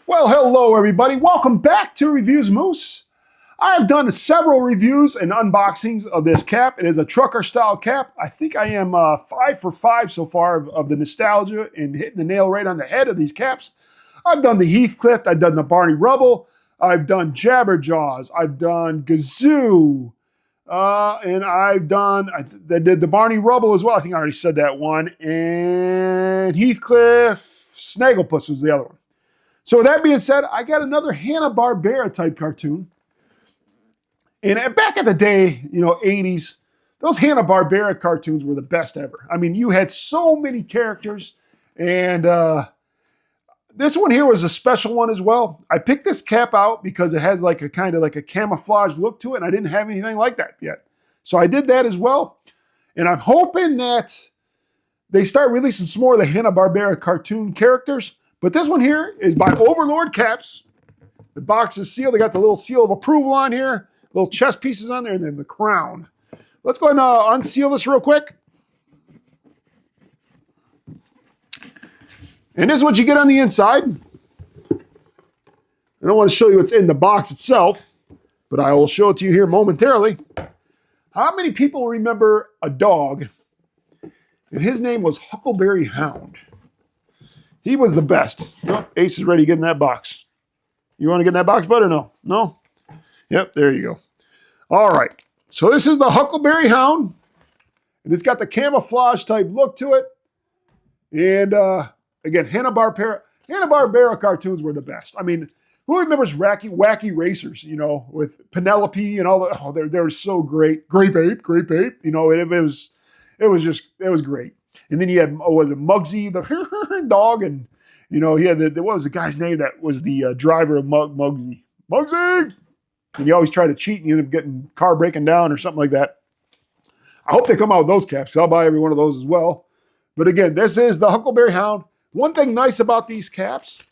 Well, hello everybody. Welcome back to Reviews Moose. I've done several reviews and unboxings of this cap. It is a trucker style cap. I think I am 5 for 5 so far of the nostalgia and hitting the nail right on the head of these caps. I've done the Heathcliff. I've done the Barney Rubble. I've done Jabberjaws. I've done Gazoo. And I've done, I did the Barney Rubble as well. I think I already said that one. And Heathcliff, Snagglepuss was the other one. So with that being said, I got another Hanna-Barbera type cartoon. And back in the day, 80s, those Hanna-Barbera cartoons were the best ever. I mean, you had so many characters. And this one here was a special one as well. I picked this cap out because it has like a kind of like a camouflage look to it. And I didn't have anything like that yet. So I did that as well. And I'm hoping that they start releasing some more of the Hanna-Barbera cartoon characters. But this one here is by Overlord Caps. The box is sealed. They got the little seal of approval on here. Little chest pieces on there, and then the crown. Let's go ahead and unseal this real quick. And this is what you get on the inside. I don't want to show you what's in the box itself, but I will show it to you here momentarily. How many people remember a dog? And his name was Huckleberry Hound. He was the best. Oh, Ace is ready to get in that box. You want to get in that box, bud, or no? No? Yep, there you go. All right. So this is the Huckleberry Hound. And it's got the camouflage type look to it. And again, Hanna-Barbera cartoons were the best. I mean, who remembers Wacky Racers, with Penelope and all the, oh, they were so great. Grape Ape. It was great. And then you had, was it Muggsy, the dog? And, he had what was the guy's name that was the driver of Muggsy? Muggsy! And you always try to cheat and you end up getting car breaking down or something like that. I hope they come out with those caps. So I'll buy every one of those as well. But again, this is the Huckleberry Hound. One thing nice about these caps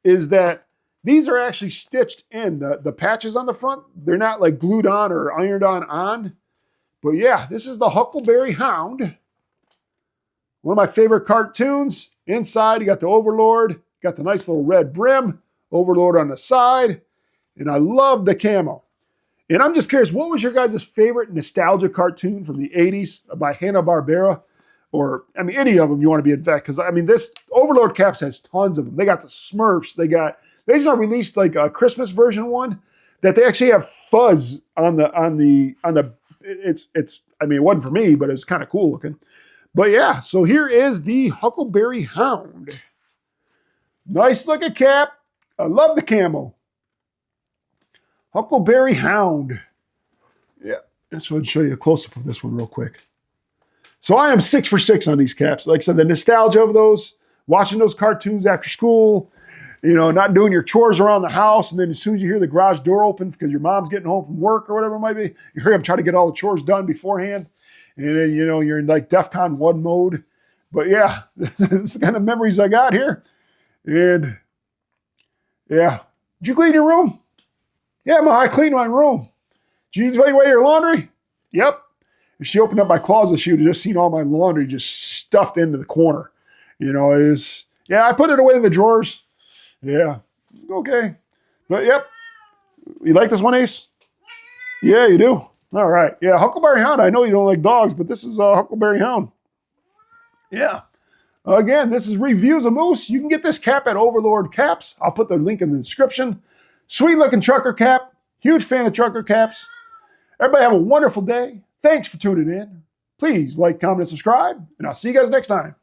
is that these are actually stitched in. The patches on the front, they're not like glued on or ironed on. But yeah, this is the Huckleberry Hound. One of my favorite cartoons. Inside, you got the Overlord. Got the nice little red brim. Overlord on the side. And I love the camo. And I'm just curious, what was your guys' favorite nostalgia cartoon from the 80s by Hanna-Barbera? Or, I mean, any of them you want to be in fact. Because, I mean, this Overlord Caps has tons of them. They got the Smurfs. They just released like a Christmas version one that they actually have fuzz on the, I mean, it wasn't for me, but it was kind of cool looking. But yeah, so here is the Huckleberry Hound. Nice looking cap. I love the camo. Huckleberry Hound. Yeah, let's go ahead and show you a close-up of this one real quick. So I am 6 for 6 on these caps. Like I said, the nostalgia of those, watching those cartoons after school, not doing your chores around the house, and then as soon as you hear the garage door open because your mom's getting home from work or whatever it might be, you hear them try to get all the chores done beforehand. And then, you're in like DEFCON 1 mode. But yeah, this is the kind of memories I got here. And yeah. Did you clean your room? Yeah, Ma, I cleaned my room. Did you put away your laundry? Yep. If she opened up my closet, she would have just seen all my laundry just stuffed into the corner. I put it away in the drawers. Yeah. Okay. But yep. You like this one, Ace? Yeah, you do. All right. Yeah, Huckleberry Hound. I know you don't like dogs, but this is a Huckleberry Hound. Yeah. Again, this is Reviews of Moose. You can get this cap at Overlord Caps. I'll put the link in the description. Sweet looking trucker cap. Huge fan of trucker caps. Everybody have a wonderful day. Thanks for tuning in. Please like, comment, and subscribe, and I'll see you guys next time.